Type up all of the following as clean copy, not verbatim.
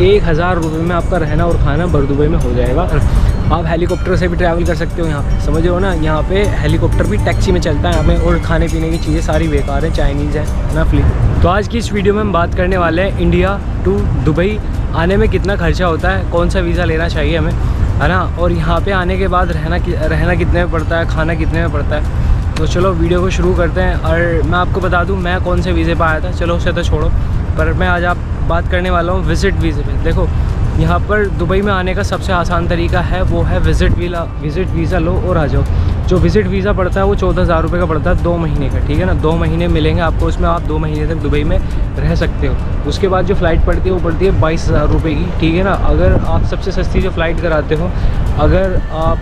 1000 रुपये में आपका रहना और खाना बर दुबई में हो जाएगा। आप हेलीकॉप्टर से भी ट्रैवल कर सकते हो यहाँ पे, समझ रहे हो ना। यहाँ पे हेलीकॉप्टर भी टैक्सी में चलता है यहाँ पे, और खाने पीने की चीज़ें सारी बेकार हैं, चाइनीज़ है ना, फ्री। तो आज की इस वीडियो में हम बात करने वाले हैं इंडिया टू दुबई आने में कितना खर्चा होता है, कौन सा वीज़ा लेना चाहिए हमें, है ना, और यहाँ पे आने के बाद रहना कितने में पड़ता है, खाना कितने में पड़ता है। तो चलो वीडियो को शुरू करते हैं। और मैं आपको बता दूँ मैं कौन से वीज़े पर आया था, चलो उसे तो छोड़ो, पर मैं आज बात करने वाला हूँ विज़िट वीज़े पे। देखो यहाँ पर दुबई में आने का सबसे आसान तरीका है, वो है विज़िट वीज़ा लो और आ जाओ। जो विज़िट वीज़ा पड़ता है वो 14,000 रुपये का पड़ता है 2 महीने का, ठीक है ना। 2 महीने मिलेंगे आपको, उसमें आप 2 महीने तक दुबई में रह सकते हो। उसके बाद जो फ़्लाइट पड़ती है वो पड़ती है 22,000 रुपये की, ठीक है ना। अगर आप सबसे सस्ती जो फ़्लाइट कराते हो, अगर आप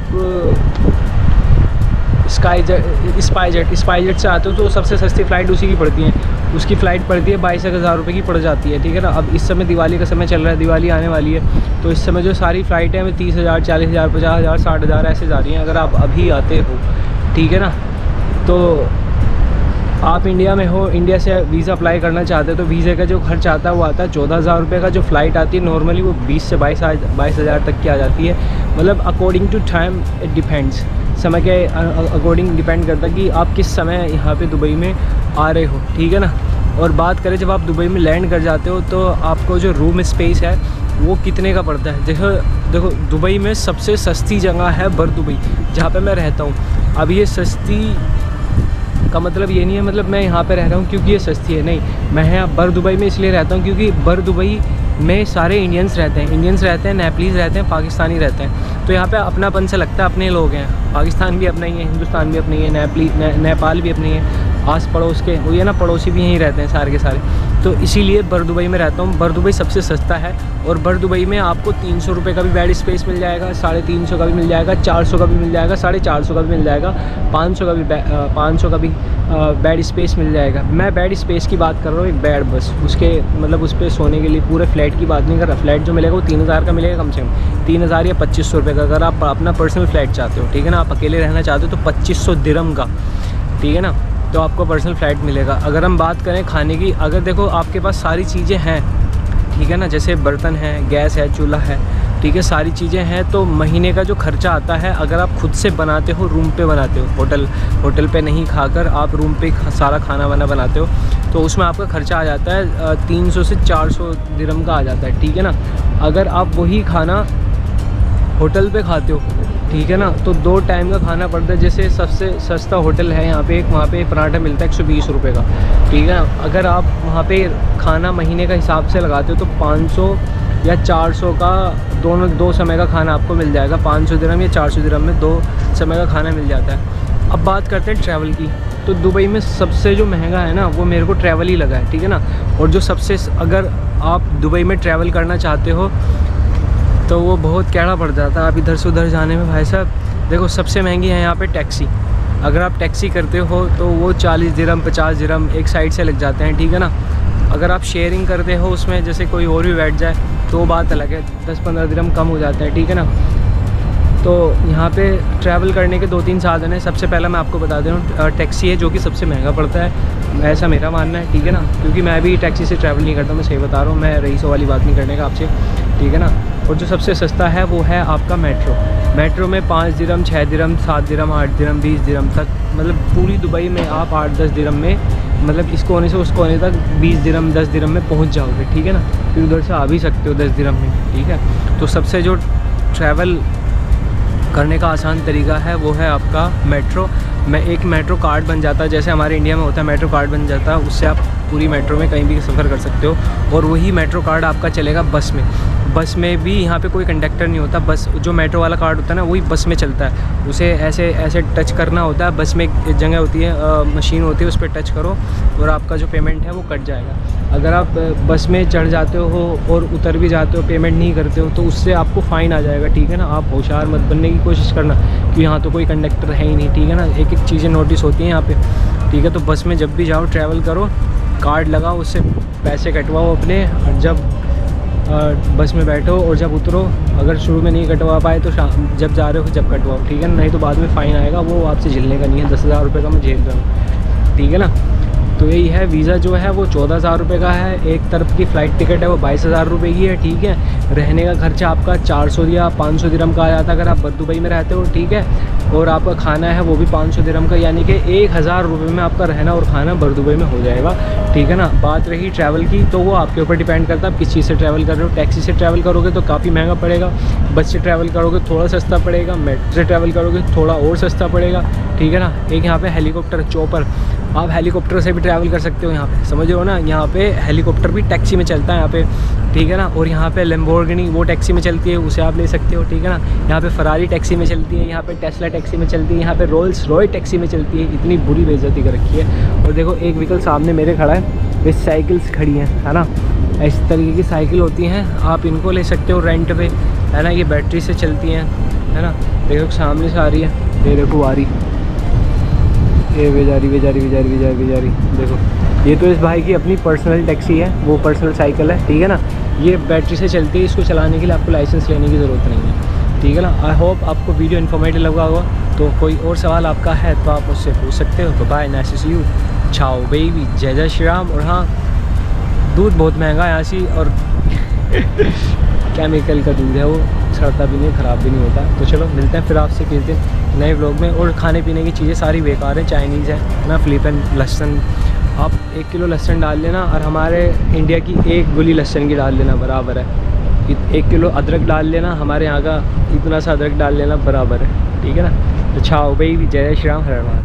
स्पाइसजेट से आते हो तो सबसे सस्ती फ़्लाइट उसी की पड़ती है, उसकी फ़्लाइट पड़ती है 22,000 रुपये की पड़ जाती है, ठीक है ना। अब इस समय दिवाली का समय चल रहा है, दिवाली आने वाली है, तो इस समय जो सारी फ़्लाइटें हैं 30,000, 40,000, 50,000, 60,000 ऐसे जा रही हैं। अगर आप अभी आते हो, ठीक है ना, तो आप इंडिया में हो, इंडिया से वीज़ा अप्लाई करना चाहते हो, तो वीज़े का जो खर्च आता है वो आता है 14,000 रुपये का। जो फ़्लाइट आती है नॉर्मली वो 20 से 22,000 तक की आ जाती है। मतलब according to time it depends, समय के अकॉर्डिंग डिपेंड करता है कि आप किस समय यहाँ पे दुबई में आ रहे हो, ठीक है ना। और बात करें जब आप दुबई में लैंड कर जाते हो तो आपको जो रूम स्पेस है वो कितने का पड़ता है। देखो दुबई में सबसे सस्ती जगह है बर दुबई, जहाँ पे मैं रहता हूँ। अब ये सस्ती का मतलब ये नहीं है मतलब मैं यहाँ पे रह रहा हूँ क्योंकि ये सस्ती है, नहीं। मैं यहाँ बर दुबई में इसलिए रहता हूँ क्योंकि बर दुबई में सारे इंडियंस रहते हैं, नेपालीज़ रहते हैं, पाकिस्तानी रहते हैं। तो यहाँ पे अपनापन से लगता है अपने लोग हैं। पाकिस्तान भी अपना ही है, हिंदुस्तान भी अपना ही है, नेपाल भी अपनी है, आस पड़ोस के वो ये ना पड़ोसी भी यहीं रहते हैं सारे के सारे। तो इसीलिए बर दुबई में रहता हूँ। बर दुबई सबसे सस्ता है, और बर दुबई में आपको 300 रुपये का भी बेड स्पेस मिल जाएगा, 350 का भी मिल जाएगा, 400 का भी मिल जाएगा, 450 का भी मिल जाएगा, 500 का भी बेड स्पेस मिल जाएगा। मैं बेड स्पेस की बात कर रहा हूँ, एक बेड बस, उसके मतलब उस पर सोने के लिए, पूरे फ्लैट की बात नहीं कर रहा। फ्लैट जो मिलेगा वो 3,000 का मिलेगा, कम से कम 3,000 या 2,500 रुपये का। अगर आप अपना पर्सनल फ्लैट चाहते हो, ठीक है ना, आप अकेले रहना चाहते हो तो 2,500 दिरहम का, ठीक है ना, तो आपको पर्सनल फ्लैट मिलेगा। अगर हम बात करें खाने की, अगर देखो आपके पास सारी चीज़ें हैं, ठीक है ना, जैसे बर्तन है, गैस है, चूल्हा है, ठीक है, सारी चीज़ें हैं, तो महीने का जो खर्चा आता है, अगर आप खुद से बनाते हो, रूम पे बनाते हो, होटल पे नहीं खाकर आप रूम पे सारा खाना वाना बनाते हो, तो उसमें आपका खर्चा आ जाता है 300 से 400 दिरहम का आ जाता है, ठीक है ना। अगर आप वही खाना होटल पे खाते हो, ठीक है ना, तो 2 टाइम का खाना पड़ता है। जैसे सबसे सस्ता होटल है यहाँ पे एक, वहाँ पे पराठा मिलता है 120 रुपये का, ठीक है। अगर आप वहाँ पे खाना महीने का हिसाब से लगाते हो तो 500 या 400 का दो समय का खाना आपको मिल जाएगा। 500 दिरहम या 400 दिरहम में 2 समय का खाना मिल जाता है। अब बात करते हैं ट्रैवल की, तो दुबई में सबसे जो महंगा है ना वो मेरे को ट्रैवल ही लगा है, ठीक है ना। और जो सबसे, अगर आप दुबई में ट्रैवल करना चाहते हो तो वो बहुत कैड़ा पड़ जाता है आप इधर से उधर जाने में भाई साहब। देखो सबसे महंगी है यहाँ पे टैक्सी। अगर आप टैक्सी करते हो तो वो 40 दिरहम 50 दिरहम एक साइड से लग जाते हैं, ठीक है ना। अगर आप शेयरिंग करते हो उसमें जैसे कोई और भी बैठ जाए तो बात अलग है, 10-15 दिरहम कम हो जाता है, ठीक है ना। तो यहाँ पे ट्रैवल करने के 2-3 साधन हैं। सबसे पहला मैं आपको बता दे रहा हूँ, टैक्सी है जो कि सबसे महंगा पड़ता है, ऐसा मेरा मानना है, ठीक है ना, क्योंकि मैं भी टैक्सी से ट्रैवल नहीं करता, मैं सही बता रहा हूँ, मैं रईसों वाली बात नहीं करने का आपसे, ठीक है ना। और जो सबसे सस्ता है वो है आपका मेट्रो में 5 दिरहम, 6 दिरहम, 7 दिरहम, 8 दिरहम, 20 दिरहम तक, मतलब पूरी दुबई में आप 8-10 दिरहम में, मतलब इस कोने से उस कोने तक 20 दिरहम 10 दिरहम में पहुंच जाओगे, ठीक है ना। फिर उधर से आ भी सकते हो 10 दिरहम में, ठीक है। तो सबसे जो ट्रैवल करने का आसान तरीका है वो है आपका मेट्रो। में एक मेट्रो कार्ड बन जाता है, जैसे हमारे इंडिया में होता है मेट्रो कार्ड बन जाता है, उससे आप पूरी मेट्रो में कहीं भी सफ़र कर सकते हो। और वही मेट्रो कार्ड आपका चलेगा बस में भी यहाँ पे कोई कंडक्टर नहीं होता, बस जो मेट्रो वाला कार्ड होता है ना वही बस में चलता है, उसे ऐसे टच करना होता है। बस में एक जगह होती है, मशीन होती है, उस पर टच करो और आपका जो पेमेंट है वो कट जाएगा। अगर आप बस में चढ़ जाते हो और उतर भी जाते हो, पेमेंट नहीं करते हो, तो उससे आपको फ़ाइन आ जाएगा, ठीक है ना। आप होशियार मत बनने की कोशिश करना कि यहाँ तो कोई कंडक्टर है ही नहीं, ठीक है ना। एक एक चीज़ें नोटिस होती हैं यहाँ पे, ठीक है। तो बस में जब भी जाओ, ट्रैवल करो, कार्ड लगाओ, उससे पैसे कटवाओ अपने, और जब बस में बैठो और जब उतरो, अगर शुरू में नहीं कटवा पाए तो जब जा रहे हो जब कटवाओ, ठीक है ना, नहीं तो बाद में फ़ाइन आएगा, वो आपसे झेलने का नहीं है। 10,000 रुपये का मैं झेल रहा हूँ, ठीक है ना। तो यही है, वीज़ा जो है वो 14,000 रुपये का है, एक तरफ की फ़्लाइट टिकट है वो 22,000 रुपये की है, ठीक है। रहने का खर्चा आपका 400 या 500 दिरहम का आ जाता है अगर आप दुबई में रहते हो, ठीक है। और आपका खाना है वो भी 500 दिरहम का, यानी कि 1,000 रुपये में आपका रहना और खाना दुबई में हो जाएगा, ठीक है ना। बात रही ट्रैवल की, तो वो आपके ऊपर डिपेंड करता है आप किस चीज़ से ट्रैवल कर रहे हो। टैक्सी से ट्रैवल करोगे तो काफ़ी महंगा पड़ेगा, बस से ट्रैवल करोगे थोड़ा सस्ता पड़ेगा, मेट्रो से ट्रैवल करोगे थोड़ा और सस्ता पड़ेगा, ठीक है ना। एक यहाँ पे हेलीकॉप्टर, चॉपर, आप हेलीकॉप्टर से भी ट्रैवल कर सकते हो यहाँ पे, समझ रहे हो ना। यहाँ पे हेलीकॉप्टर भी टैक्सी में चलता है यहाँ पे, ठीक है ना। और यहाँ पे लैम्बोर्गिनी वो टैक्सी में चलती है, उसे आप ले सकते हो, ठीक है ना। यहाँ पे फरारी टैक्सी में चलती है, यहाँ पे टेस्ला टैक्सी में चलती है, यहाँ पे रोल्स रॉय टैक्सी में चलती है। इतनी बुरी बेइज्जती कर रखी है। और देखो एक व्हीकल सामने मेरे खड़ा है, ये साइकिल्स खड़ी हैं, है ना। इस तरीके की साइकिल होती हैं, आप इनको ले सकते हो रेंट पे, है ना। ये बैटरी से चलती हैं, है ना। देखो सामने से आ रही है, ये देखो आ रही, ये बेजारी देखो। ये तो इस भाई की अपनी पर्सनल टैक्सी है, वो पर्सनल साइकिल है, ठीक है ना। ये बैटरी से चलती है, इसको चलाने के लिए आपको लाइसेंस लेने की ज़रूरत नहीं है, ठीक है ना। आई होप आपको वीडियो इन्फॉर्मेटिव लगा होगा। तो कोई और सवाल आपका है तो आप मुझसे पूछ सकते हो। Bye, nice to see you, ciao baby, जय जय श्री राम। और हाँ, दूध बहुत महंगा है यहाँ से, और केमिकल का दूध है, वो सड़ता भी नहीं, ख़राब भी नहीं होता। तो चलो मिलते हैं फिर आपसे किस दिन नए व्लॉग में। और खाने पीने की चीज़ें सारी बेकार हैं, चाइनीज़ है ना, फ़िलिपिन लहसुन, आप 1 किलो लहसुन डाल लेना और हमारे इंडिया की 1 गुली लहसुन की डाल लेना, बराबर है। 1 किलो अदरक डाल लेना, हमारे यहाँ का इतना सा अदरक डाल लेना, बराबर है, ठीक है ना। तो छाओ बेबी, जय श्री राम, हर हर महादेव।